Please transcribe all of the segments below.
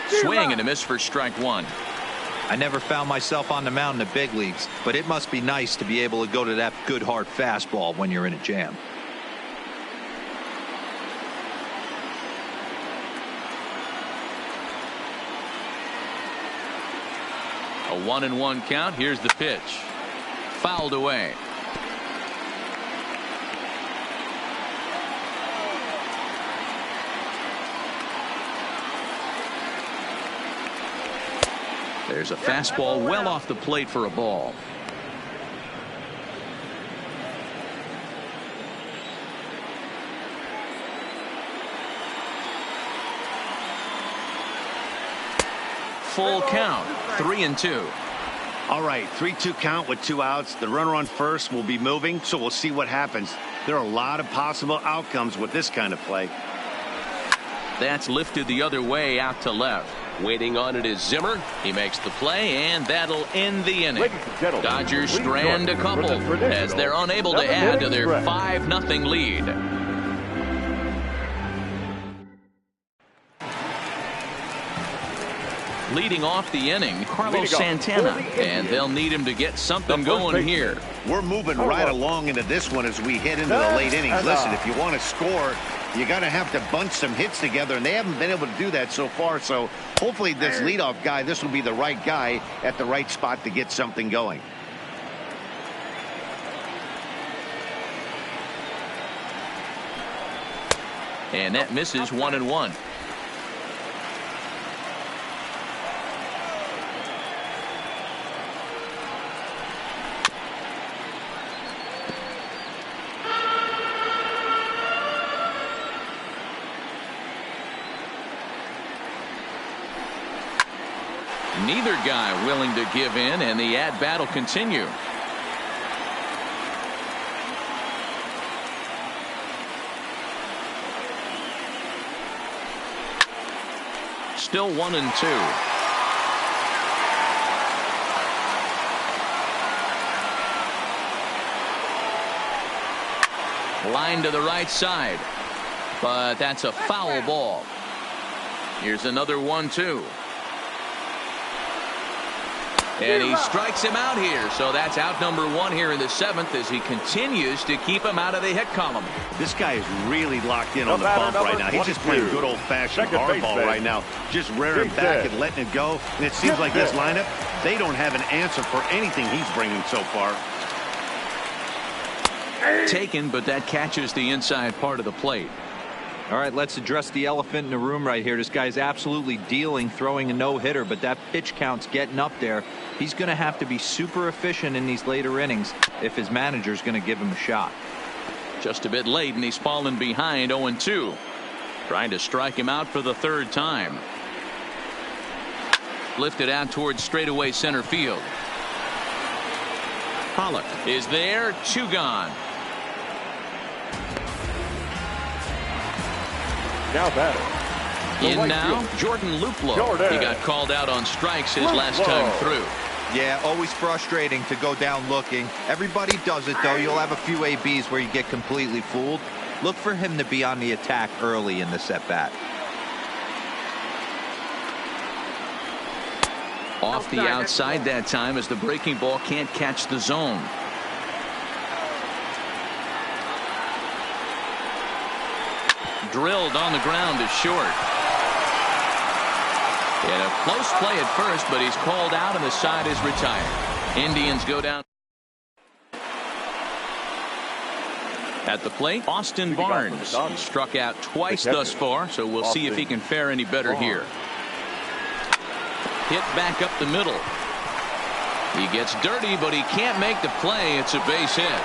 Swing and a miss for strike one. I never found myself on the mound in the big leagues, but it must be nice to be able to go to that good hard fastball when you're in a jam. A 1-1 count. Here's the pitch. Fouled away. There's a fastball well off the plate for a ball. Full count, 3-2. All right, 3-2 count with 2 outs. The runner on first will be moving, so we'll see what happens. There are a lot of possible outcomes with this kind of play. That's lifted the other way out to left. Waiting on it is Zimmer. He makes the play, and that'll end the inning. Dodgers strand a couple as they're unable to add to their 5-0 lead. Leading off the inning, Carlos Santana, and they'll need him to get something going here. We're moving right along into this one as we head into the late innings. Listen, if you want to score, you got to have to bunch some hits together, and they haven't been able to do that so far. So hopefully this leadoff guy, this will be the right guy at the right spot to get something going. And that misses 1-1. Neither guy willing to give in, and the at-bat will continue. Still 1-2. Line to the right side, but that's a foul ball. Here's another 1-2. And he strikes him out here. So that's out number 1 here in the 7th as he continues to keep him out of the hit column. This guy is really locked in on the bump right now. He's just playing good old-fashioned hardball right now. Just rearing back and letting it go. And it seems like this lineup, they don't have an answer for anything he's bringing so far. Taken, but that catches the inside part of the plate. All right, let's address the elephant in the room right here. This guy's absolutely dealing, throwing a no-hitter, but that pitch count's getting up there. He's going to have to be super efficient in these later innings if his manager's going to give him a shot. Just a bit late, and he's fallen behind 0-2. Trying to strike him out for the 3rd time. Lifted out towards straightaway center field. Pollock is there, 2 gone. Now batter. In now, Jordan Luplow. He got called out on strikes his last time through. Yeah, always frustrating to go down looking. Everybody does it, though. You'll have a few ABs where you get completely fooled. Look for him to be on the attack early in this at-bat. Off the outside that time as the breaking ball can't catch the zone. Drilled on the ground is short. And a close play at first, but he's called out and the side is retired. Indians go down. At the plate, Austin Barnes. He struck out twice thus far, so we'll see if he can fare any better here. Hit back up the middle. He gets dirty, but he can't make the play. It's a base hit.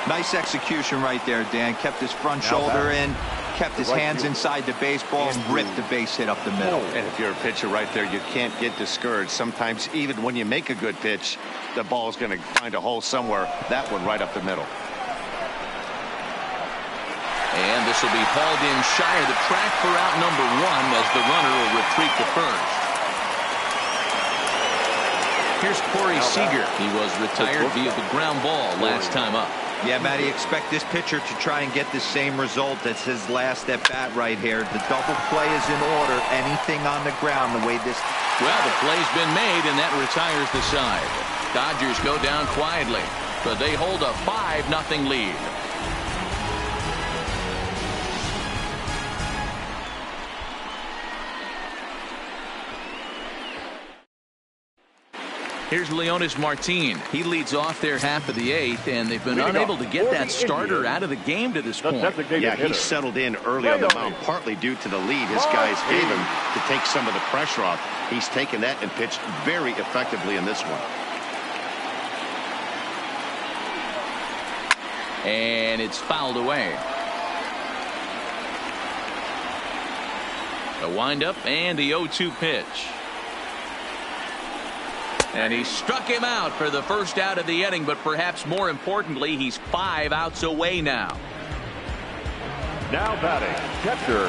Nice execution right there, Dan. Kept his front shoulder in, kept his hands inside the baseball, and ripped the base hit up the middle. And if you're a pitcher right there, you can't get discouraged. Sometimes even when you make a good pitch, the ball's going to find a hole somewhere. That one right up the middle. And this will be hauled in shy of the track for out number 1 as the runner will retreat to first. Here's Corey Seager. He was retired via the ground ball last time up. Yeah, Matty, expect this pitcher to try and get the same result as his last at bat right here. The double play is in order. Anything on the ground the way this... Well, the play's been made, and that retires the side. Dodgers go down quietly, but they hold a 5-0 lead. Here's Leonis Martin. He leads off their half of the 8th, and they've been unable to get that starter out of the game to this point. Yeah, he settled in early on the mound, partly due to the lead his guys gave him to take some of the pressure off. He's taken that and pitched very effectively in this one. And it's fouled away. A windup and the 0-2 pitch. And he struck him out for the first out of the inning, but perhaps more importantly, he's 5 outs away now. Now batting, catcher.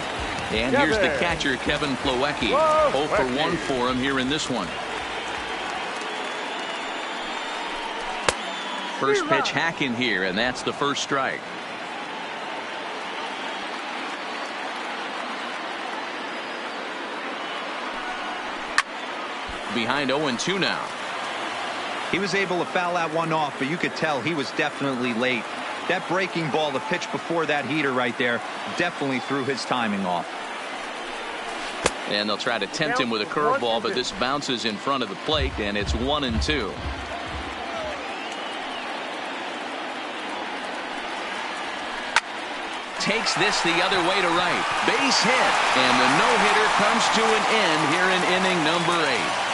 And here's the catcher, Kevin Plawecki. 0 for 1 for him here in this one. First pitch hacking here, and that's the first strike. Behind 0-2 now. He was able to foul that one off, but you could tell he was definitely late. That breaking ball, the pitch before that heater right there, definitely threw his timing off. And they'll try to tempt him with a curveball, but this bounces in front of the plate, and it's 1-2. Takes this the other way to right. Base hit, and the no-hitter comes to an end here in inning number 8.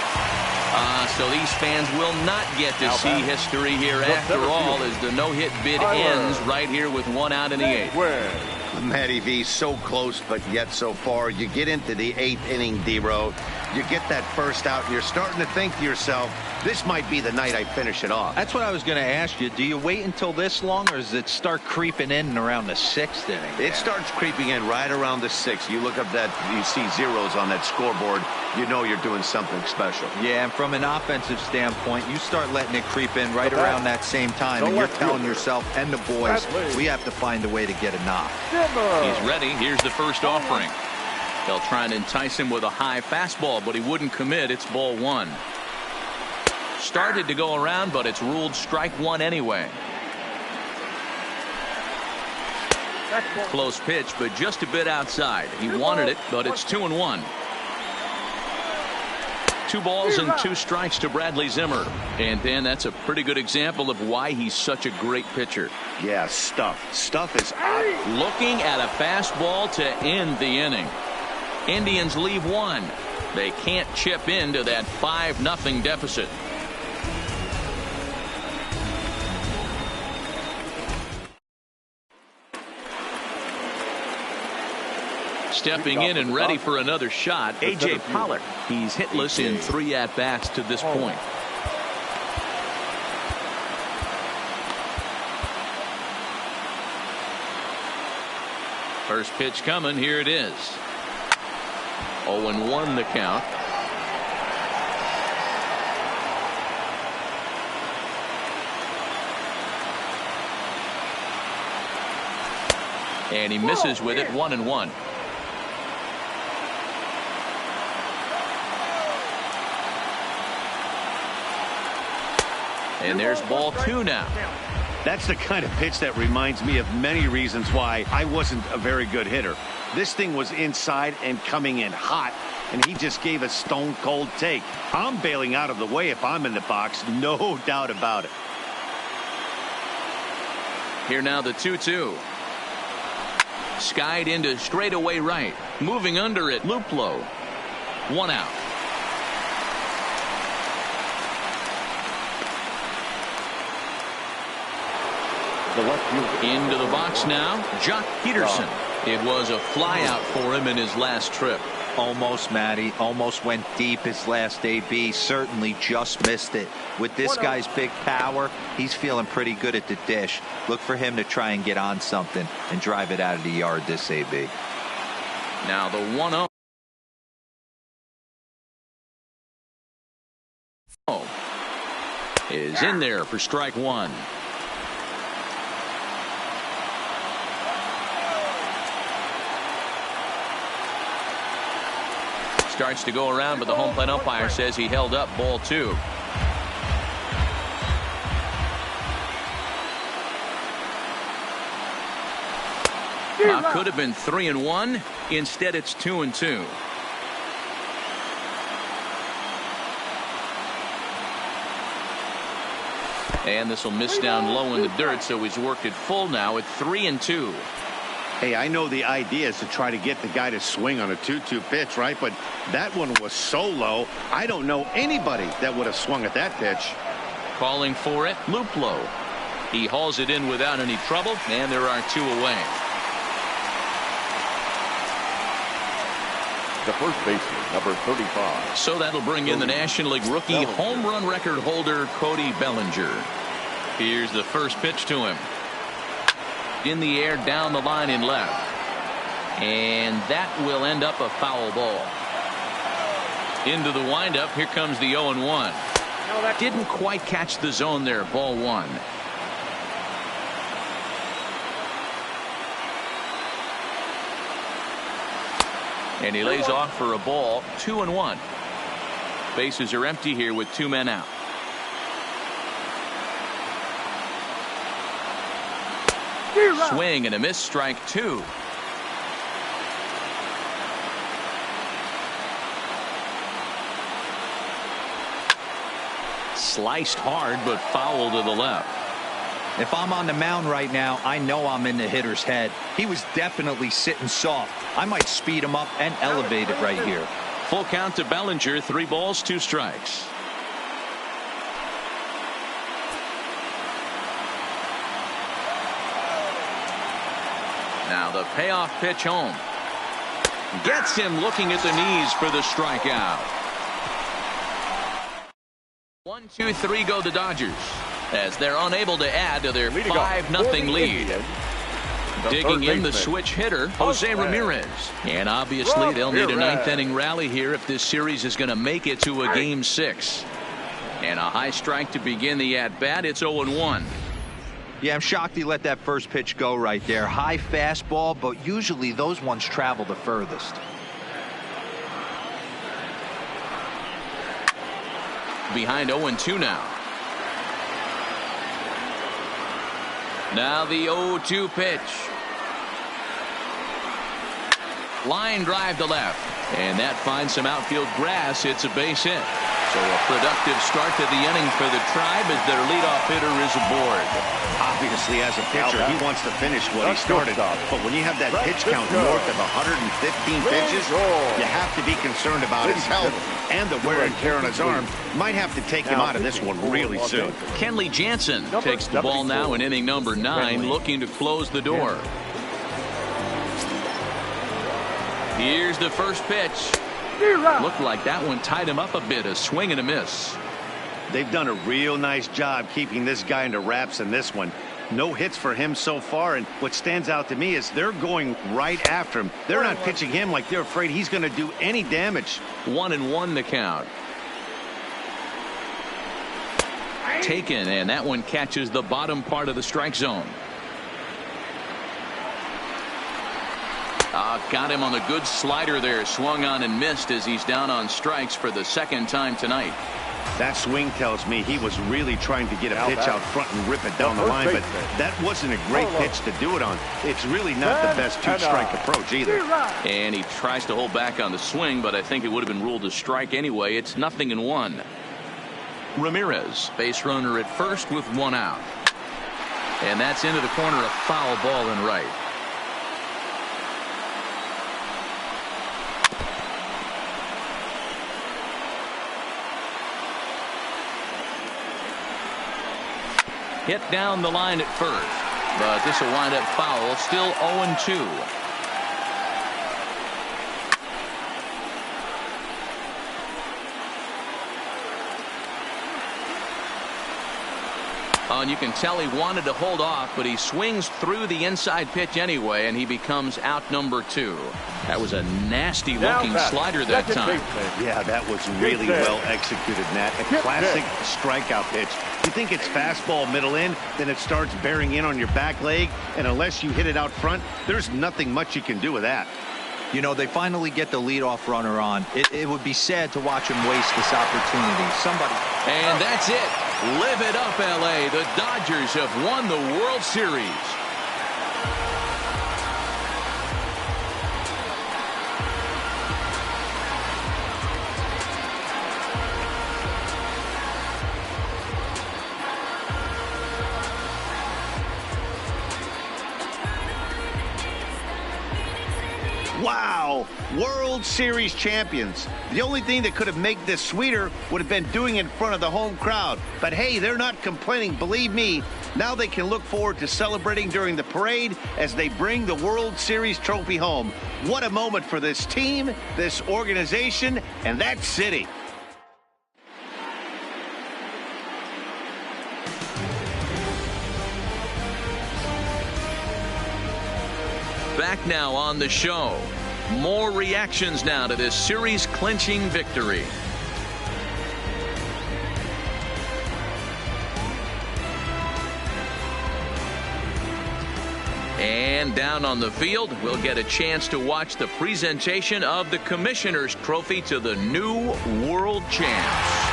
So these fans will not get to see history here after all, as the no-hit bid ends right here with 1 out in the 8th. Matty V, so close, but yet so far. You get into the 8th inning, D-Row. You get that first out, and you're starting to think to yourself, this might be the night I finish it off. That's what I was going to ask you. Do you wait until this long, or does it start creeping in around the 6th inning? It starts creeping in right around the 6th. You look up that, you see zeros on that scoreboard, you know you're doing something special. Yeah, and from an offensive standpoint, you start letting it creep in right around that same time, and you're telling yourself and the boys, we have to find a way to get a knock. He's ready. Here's the first offering. They'll try and entice him with a high fastball, but he wouldn't commit. It's ball 1. Started to go around, but it's ruled strike 1 anyway. Close pitch, but just a bit outside. He wanted it, but it's 2-1. 2 balls and 2 strikes to Bradley Zimmer. And then that's a pretty good example of why he's such a great pitcher. Yeah, stuff is out. Looking at a fastball to end the inning. Indians leave 1. They can't chip into that 5-0 deficit. Stepping in and ready for another shot, A.J. Pollock. He's hitless in 3 at-bats to this point. First pitch coming. Here it is. 0-1 the count. And he misses with it. 1-1. And there's ball 2 now. That's the kind of pitch that reminds me of many reasons why I wasn't a very good hitter. This thing was inside and coming in hot, and he just gave a stone-cold take. I'm bailing out of the way if I'm in the box, no doubt about it. Here now the 2-2. Skied into straightaway right. Moving under it, Luplow. 1 out. Into the box now, Jock Peterson. It was a flyout for him in his last trip. Almost, Matty. Almost went deep his last AB. Certainly just missed it. With this guy's big power, he's feeling pretty good at the dish. Look for him to try and get on something and drive it out of the yard this AB. Now the 1-0. Is in there for strike 1. starts to go around, but the home plate umpire says he held up ball 2. Could have been 3-1. Instead, it's 2-2. And this will miss down low in the dirt, so he's worked it full now at 3-2. Hey, I know the idea is to try to get the guy to swing on a 2-2 pitch, right? But that one was so low, I don't know anybody that would have swung at that pitch. Calling for it, Luplow. He hauls it in without any trouble, and there are 2 away. The first baseman, number 35. So that'll bring in the National League rookie home run record holder, CoD Bellinger. Here's the first pitch to him. In the air, down the line in left. And that will end up a foul ball. Into the windup, here comes the 0-1. Didn't quite catch the zone there, ball 1. And he lays off for a ball, 2-1. Bases are empty here with 2 men out. Swing and a miss, strike 2. Sliced hard, but foul to the left. If I'm on the mound right now, I know I'm in the hitter's head. He was definitely sitting soft. I might speed him up and elevate it right here. Full count to Bellinger, 3 balls, 2 strikes. Now the payoff pitch home. Gets him looking at the knees for the strikeout. 1-2-3 go the Dodgers, as they're unable to add to their 5-0 lead. Digging in the switch hitter, Jose Ramirez. And obviously they'll need a 9th inning rally here if this series is going to make it to a game 6. And a high strike to begin the at-bat. It's 0-1. Yeah, I'm shocked he let that first pitch go right there. High fastball, but usually those ones travel the furthest. Behind 0-2 now. Now the 0-2 pitch. Line drive to left. And that finds some outfield grass. It's a base hit. So a productive start to the inning for the Tribe as their leadoff hitter is aboard. Obviously, as a pitcher, he wants to finish what he started. But when you have that pitch count north of 115 pitches, you have to be concerned about his health and the wear and tear on his arm. Might have to take him out of this one really soon. Kenley Jansen takes the ball now in inning number 9, looking to close the door. Here's the first pitch. Looked like that one tied him up a bit. A swing and a miss. They've done a real nice job keeping this guy into wraps in this one. No hits for him so far, and what stands out to me is they're going right after him. They're not pitching him like they're afraid he's going to do any damage. 1-1 the count. Taken, and that one catches the bottom part of the strike zone. Got him on the good slider there. Swung on and missed as he's down on strikes for the 2nd time tonight. That swing tells me he was really trying to get a pitch out front and rip it down the line, but that wasn't a great pitch to do it on. It's really not the best 2-strike approach either. And he tries to hold back on the swing, but I think it would have been ruled a strike anyway. It's 0-1. Ramirez, base runner at first with 1 out. And that's into the corner, a foul ball in right. Hit down the line at first, but this will wind up foul. Still 0-2. And you can tell he wanted to hold off, but he swings through the inside pitch anyway, and he becomes out number 2. That was a nasty looking slider that time. Yeah, that was really well executed, Nat. A classic strikeout pitch. You think it's fastball middle in, then it starts bearing in on your back leg, and unless you hit it out front, there's nothing much you can do with that. You know, they finally get the leadoff runner on. It would be sad to watch him waste this opportunity. And that's it. Live it up, L.A. The Dodgers have won the World Series. Wow, World Series champions. The only thing that could have made this sweeter would have been doing it in front of the home crowd. But hey, they're not complaining, believe me. Now they can look forward to celebrating during the parade as they bring the World Series trophy home. What a moment for this team, this organization, and that city. Back now on the show. More reactions now to this series-clinching victory. And down on the field, we'll get a chance to watch the presentation of the Commissioner's Trophy to the new world champs.